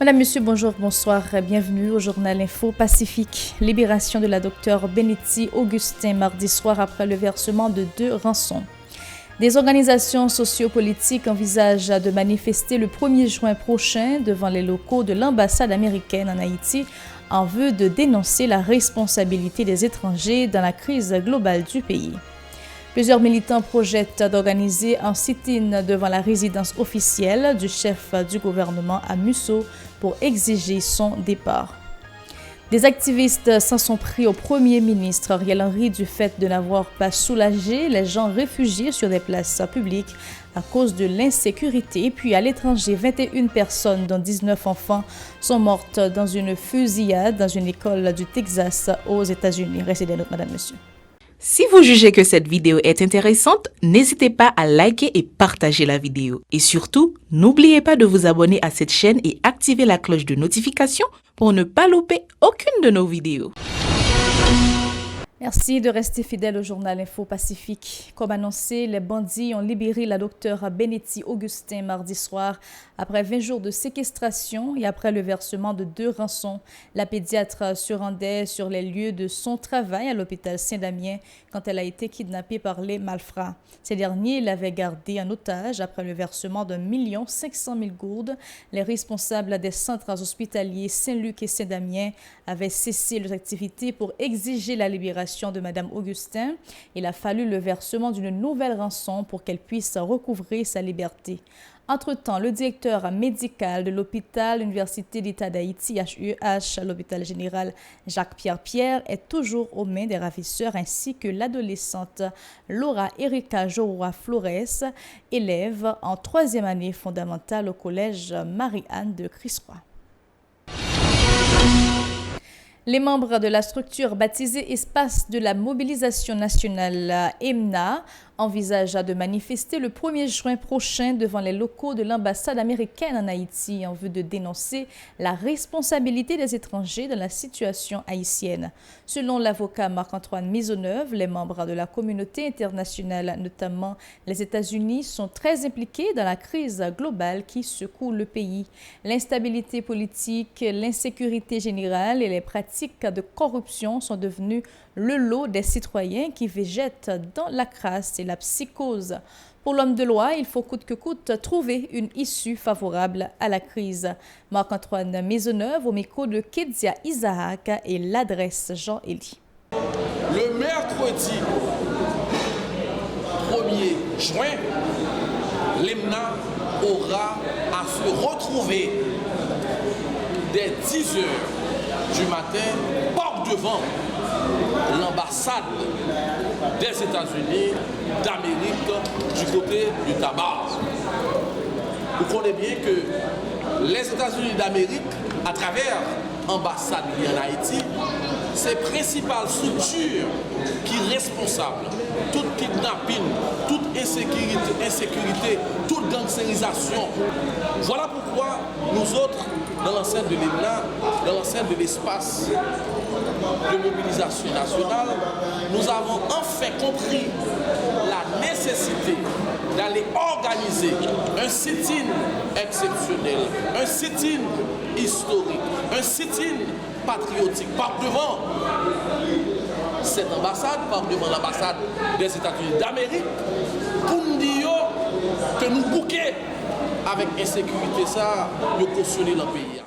Madame, Monsieur, bonjour, bonsoir, bienvenue au journal Info Pacifique. Libération de la docteure Bénétie Augustin mardi soir après le versement de 2 rançons. Des organisations sociopolitiques envisagent de manifester le 1er juin prochain devant les locaux de l'ambassade américaine en Haïti en vue de dénoncer la responsabilité des étrangers dans la crise globale du pays. Plusieurs militants projettent d'organiser un sit-in devant la résidence officielle du chef du gouvernement à Musso pour exiger son départ. Des activistes s'en sont pris au premier ministre Ariel Henry du fait de n'avoir pas soulagé les gens réfugiés sur des places publiques à cause de l'insécurité. Puis à l'étranger, 21 personnes, dont 19 enfants, sont mortes dans une fusillade dans une école du Texas aux États-Unis. Restez des notes, madame, monsieur. Si vous jugez que cette vidéo est intéressante, n'hésitez pas à liker et partager la vidéo. Et surtout, n'oubliez pas de vous abonner à cette chaîne et activer la cloche de notification pour ne pas louper aucune de nos vidéos. Merci de rester fidèle au journal Info Pacifique. Comme annoncé, les bandits ont libéré la docteure Bénétie Augustin mardi soir après 20 jours de séquestration et après le versement de 2 rançons. La pédiatre se rendait sur les lieux de son travail à l'hôpital Saint-Damien quand elle a été kidnappée par les malfrats. Ces derniers l'avaient gardée en otage après le versement d'1 500 000 gourdes. Les responsables des centres hospitaliers Saint-Luc et Saint-Damien avaient cessé leurs activités pour exiger la libération de Mme Augustin. Il a fallu le versement d'une nouvelle rançon pour qu'elle puisse recouvrer sa liberté. Entre-temps, le directeur médical de l'hôpital Université d'État d'Haïti, HUEH, l'hôpital général Jacques-Pierre Pierre, est toujours aux mains des ravisseurs, ainsi que l'adolescente Laura Erika Joroa Flores, élève en 3e année fondamentale au collège Marie-Anne de Crisroy. Les membres de la structure baptisée Espace de la mobilisation nationale, EMNA, envisagent de manifester le 1er juin prochain devant les locaux de l'ambassade américaine en Haïti en vue de dénoncer la responsabilité des étrangers dans la situation haïtienne. Selon l'avocat Marc-Antoine Maisonneuve, les membres de la communauté internationale, notamment les États-Unis, sont très impliqués dans la crise globale qui secoue le pays. L'instabilité politique, l'insécurité générale et les pratiques de corruption sont devenues le lot des citoyens qui végètent dans la crasse et la psychose. Pour l'homme de loi, il faut coûte que coûte trouver une issue favorable à la crise. Marc-Antoine Maisonneuve au micro de Kedia Isaac et l'adresse Jean-Élie. Le mercredi 1er juin, l'EMNA aura à se retrouver dès 10 heures du matin par devant l'ambassade des États-Unis d'Amérique du côté du tabac. Vous connaissez bien que les États-Unis d'Amérique, à travers l'ambassade en Haïti, c'est la principale structure qui est responsable. Toute kidnapping, toute insécurité, toute gangsterisation. Voilà pourquoi nous autres, dans l'enceinte de l'EMNA, dans l'enceinte de l'espace de mobilisation nationale, nous avons enfin compris la nécessité d'aller organiser un sit-in exceptionnel, un sit-in historique, un sit-in patriotique par devant cette ambassade, par devant l'ambassade des États-Unis d'Amérique, pour nous dire que nous bouquons avec insécurité ça, nous cautionner le pays.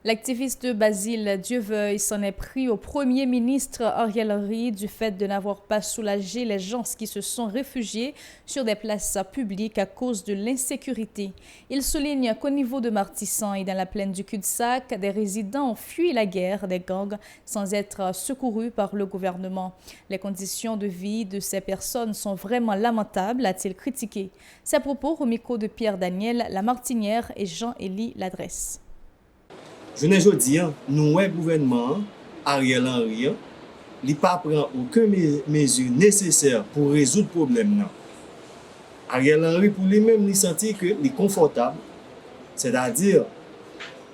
L'activiste Basile Dieuveuil s'en est pris au premier ministre Ariel Henry du fait de n'avoir pas soulagé les gens qui se sont réfugiés sur des places publiques à cause de l'insécurité. Il souligne qu'au niveau de Martissan et dans la plaine du cul-de-sac, des résidents ont fui la guerre des gangs sans être secourus par le gouvernement. Les conditions de vie de ces personnes sont vraiment lamentables, a-t-il critiqué. Ses propos au micro de Pierre Daniel Lamartinière et Jean-Élie Ladresse. Je ne dis pas, nous, le gouvernement, Ariel Henry, il ne prend aucune mesure nécessaire pour résoudre le problème. Ariel Henry, pour lui-même, il sentit qu'il est confortable. C'est-à-dire,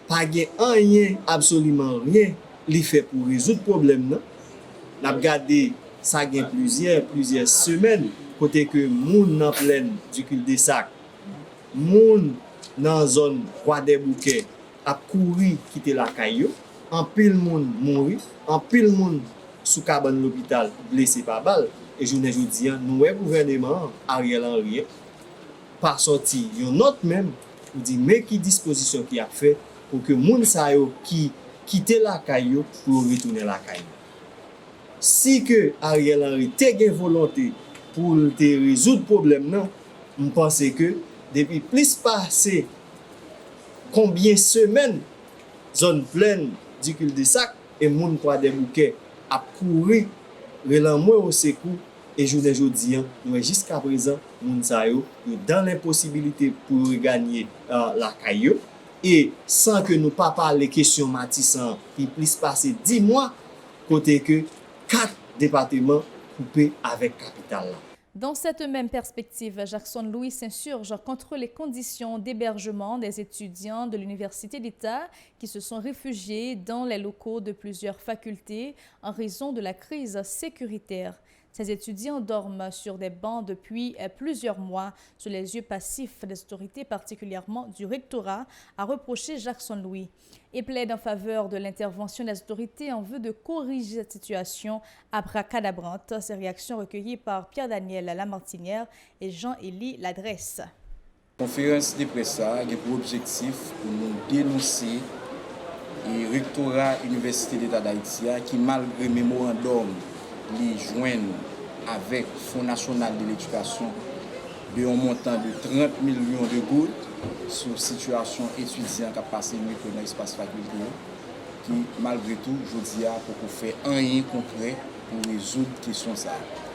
pas rien, absolument rien, il fait pour résoudre le problème. On a regardé ça il y a plusieurs semaines, côté que moun en pleine du cul-de-sac, moun dans la zone Croix des Bouquets, a couru quitter la caillou, en pile monde mouri, en pile monde sous cabane l'hôpital blessé par balle. Et je dis, nous, le gouvernement, Ariel Henry, pas sorti, yon note même, pour dire, mais qui disposition qui a fait pour que moun sa yo qui quitte la caillou pour retourner la caillou. Si que Ariel Henry te gen volonté pour te résoudre problème non, je pense que depuis plus passé combien semaines zone pleine du cul-de-sac et moun kwa des bouquets a couru relan moi au secours et jodi nous jusqu'à présent moun sa yo dans l'impossibilité pour regagner la caillou et sans que nous pas parler question Matissan qui plus passer 10 mois côté que 4 départements coupés avec capitale là. Dans cette même perspective, Jackson Louis s'insurge contre les conditions d'hébergement des étudiants de l'Université d'État qui se sont réfugiés dans les locaux de plusieurs facultés en raison de la crise sécuritaire. Ces étudiants dorment sur des bancs depuis plusieurs mois sous les yeux passifs des autorités, particulièrement du rectorat, a reproché Jackson Louis, et plaide en faveur de l'intervention des autorités en vue de corriger cette situation abracadabrante. Ces réactions recueillies par Pierre-Daniel Lamartinière et Jean-Élie Ladresse. La conférence de presse a pour objectif pour nous dénoncer le rectorat Université d'État d'Haïti qui, malgré le mémorandum, les joignent avec Fonds national de l'éducation de un montant de 30 millions de gouttes sur la situation étudiant qui a passé mieux que dans l'espace faculté, qui malgré tout, je dis, pour faire rien concret pour résoudre la question.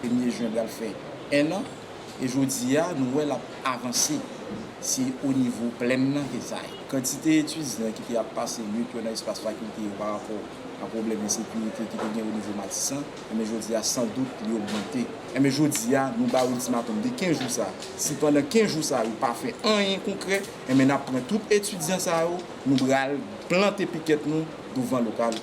Le 1er juin, il fait 1 an, et je dis, nous avons avancé si au niveau plein que ça. Quantité d'étudiants qui a passé mieux que dans l'espace faculté par rapport un problème de sécurité qui est au niveau Matissan, mais je dis sans doute l'augmenter. Mais je dis nous avons un ultimatum de 15 jours ça. Si pendant 15 jours ça, il pas fait rien concret, mais nous prenons tout étudiant ça, nous allons planter piquet nous devant le local.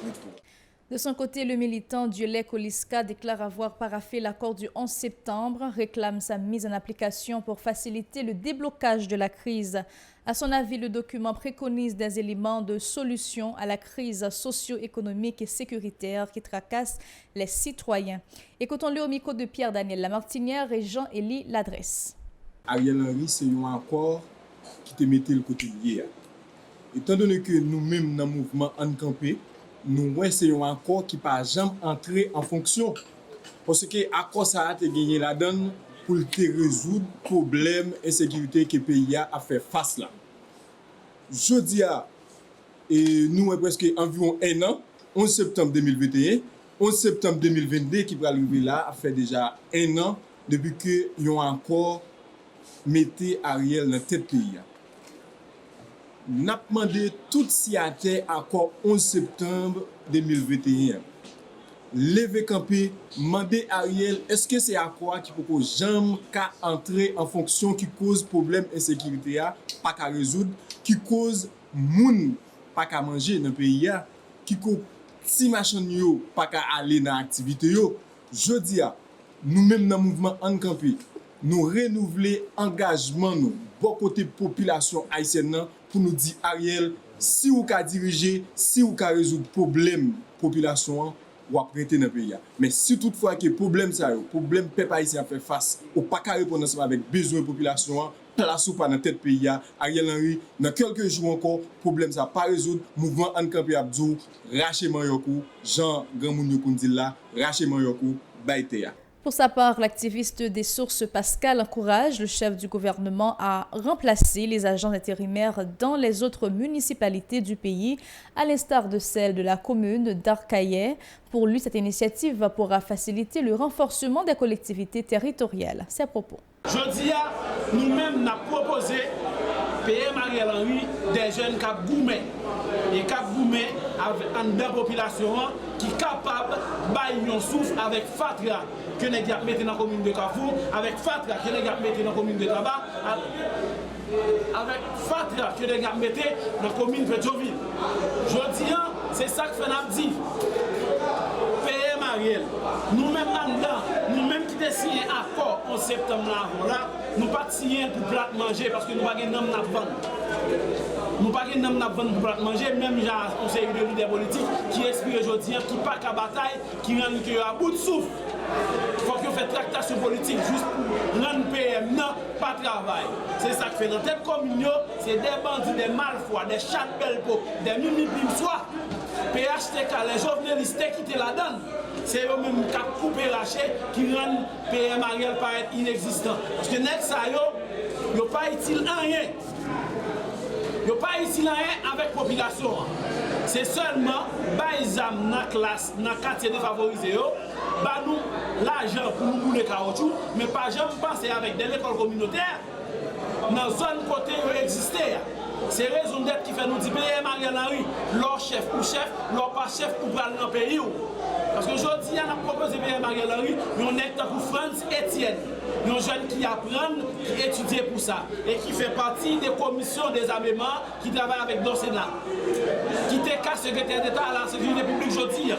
De son côté, le militant Diolek Oliska déclare avoir paraphé l'accord du 11 septembre, réclame sa mise en application pour faciliter le déblocage de la crise. À son avis, le document préconise des éléments de solution à la crise socio-économique et sécuritaire qui tracasse les citoyens. Écoutons-le au micro de Pierre-Daniel Lamartinière et Jean-Élie Ladresse. Ariel Henry, c'est un accord qui te mettait le côté lié. Étant donné que nous-mêmes, dans le mouvement Encampé, nous c'est un accord qui pas jamais entrer en fonction. Parce que l'accord ça a été gagné la donne pour te résoudre le problème d'insécurité que le pays a fait face là. Je dis et nous avons presque environ 1 an, 11 septembre 2021, 11 septembre 2022 qui va arriver là, a fait déjà 1 an depuis que nous avons encore mis Ariel dans la tête pays. Nous avons demandé tout si à terre accord 11 septembre 2021. Lever campé, demander Ariel, est-ce que c'est accord qui peut jamais entrer en fonction qui cause problème insécurité pas qu'à résoudre, qui cause moun pas qu'à manger dans le pays qui cause si machin yo pas qu'à aller dans activité yo. Je dis nous-mêmes dans le mouvement Encampé, nous renouveler engagement nous bon côté population haïtienne pour nous dire Ariel, si vous ka diriger, si vous ka résoudre problème population ou prêter dans le pays. Mais si toutefois que problème ça, problème peuple haïtien fait face, ou pas qu'à répondre ensemble avec besoin de population, place ou pas dans tête pays, Ariel Henry, dans quelques jours encore, problème ça pas résoudre, mouvement Encampé Abdou, raché Manyokou, Jean Grand Yokou dit là, raché Manyokou, Baïtéa. Pour sa part, l'activiste des sources Pascal encourage le chef du gouvernement à remplacer les agents intérimaires dans les autres municipalités du pays, à l'instar de celle de la commune d'Arcaillet. Pour lui, cette initiative pourra faciliter le renforcement des collectivités territoriales. C'est à propos. Jeudi, nous-mêmes, nous avons proposé PM Ariel Henry des jeunes qui ont boumé. Et qui ont boumé avec la population qui est capable de bailler un souffle avec Fatra que nous avons mis dans la commune de Carrefour, avec Fatra que nous avons mis dans la commune de Tabac, avec Fatra que nous avons mis dans la commune de Pétionville. Jeudi, c'est ça que nous dit. PM Ariel, nous-mêmes nous-mêmes qui avons signé un accord en septembre, là, nous ne pas signé pour plat manger parce que nous n'avons pas de nom à vendre. Nous pas que nous avons pour manger, même on série de leaders politiques qui expriment aujourd'hui, qui pas qu'à bataille, qui rendent que à bout de souffle. Il faut qu'on fasse tractation politique juste pour rendre PM pas travail. C'est ça que fait dans tête commune, c'est des bandits, des malfois, des chats belpo, des mimi-bimsois. PHTK, les journalistes qui étaient là-dedans, c'est eux-mêmes qui ont coupé raché, qui rendent PM Ariel paraître inexistant. Parce que net ça, ils n'ont pas utile rien. Ils n'ont pas utile rien avec la population. C'est seulement les âmes dans la classe, dans le quartier défavorisé, nous l'argent pour nous rouler caoutchouc, mais pas jamais penser avec des écoles communautaires dans la zone côté où existait. C'est raison d'être qui fait nous dire PM Ariel Henry, leur chef ou chef, leur pas chef pour prendre dans le pays. Parce que aujourd'hui, on a proposé PM Ariel Henry, mais on est pour France Etienne, un jeune qui apprend, qui étudie pour ça, et qui fait partie des commissions des armements qui travaillent avec le Sénat, qui était secrétaire d'État à la sécurité publique aujourd'hui.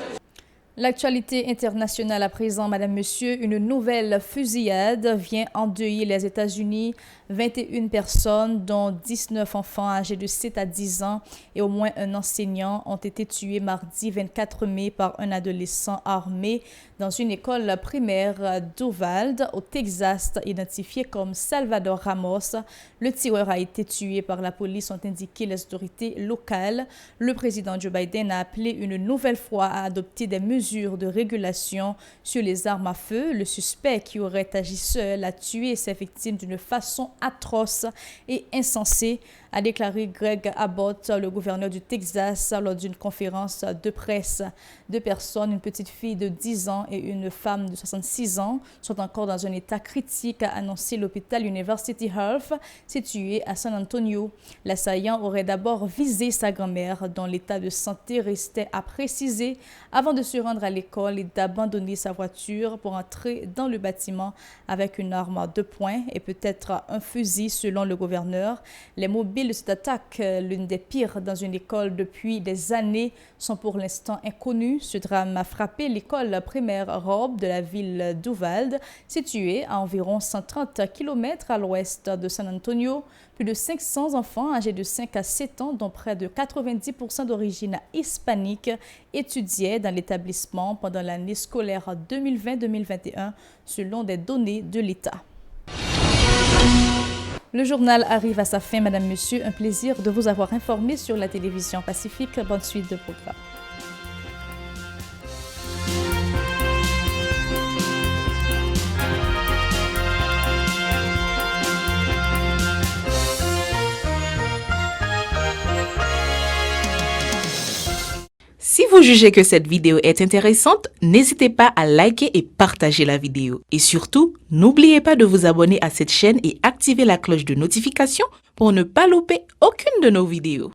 L'actualité internationale à présent, Madame, Monsieur, une nouvelle fusillade vient endeuiller les États-Unis. 21 personnes, dont 19 enfants âgés de 7 à 10 ans et au moins un enseignant, ont été tués mardi 24 mai par un adolescent armé dans une école primaire d'Uvalde, au Texas, identifié comme Salvador Ramos. Le tireur a été tué par la police, ont indiqué les autorités locales. Le président Joe Biden a appelé une nouvelle fois à adopter des mesures de régulation sur les armes à feu. Le suspect, qui aurait agi seul, a tué ses victimes d'une façon atroce et insensée, a déclaré Greg Abbott, le gouverneur du Texas, lors d'une conférence de presse. 2 personnes, une petite fille de 10 ans et une femme de 66 ans, sont encore dans un état critique, a annoncé l'hôpital University Health, situé à San Antonio. L'assaillant aurait d'abord visé sa grand-mère, dont l'état de santé restait à préciser, avant de se rendre à l'école et d'abandonner sa voiture pour entrer dans le bâtiment avec une arme de poing et peut-être un fusil, selon le gouverneur. Les mobiles de cette attaque, l'une des pires dans une école depuis des années, sont pour l'instant inconnus. Ce drame a frappé l'école primaire Robb de la ville d'Uvalde, située à environ 130 km à l'ouest de San Antonio. Plus de 500 enfants âgés de 5 à 7 ans, dont près de 90% d'origine hispanique, étudiaient dans l'établissement pendant l'année scolaire 2020-2021, selon des données de l'État. Le journal arrive à sa fin, Madame, Monsieur. Un plaisir de vous avoir informé sur la télévision Pacifique. Bonne suite de programme. Si vous jugez que cette vidéo est intéressante, n'hésitez pas à liker et partager la vidéo. Et surtout, n'oubliez pas de vous abonner à cette chaîne et activer la cloche de notification pour ne pas louper aucune de nos vidéos.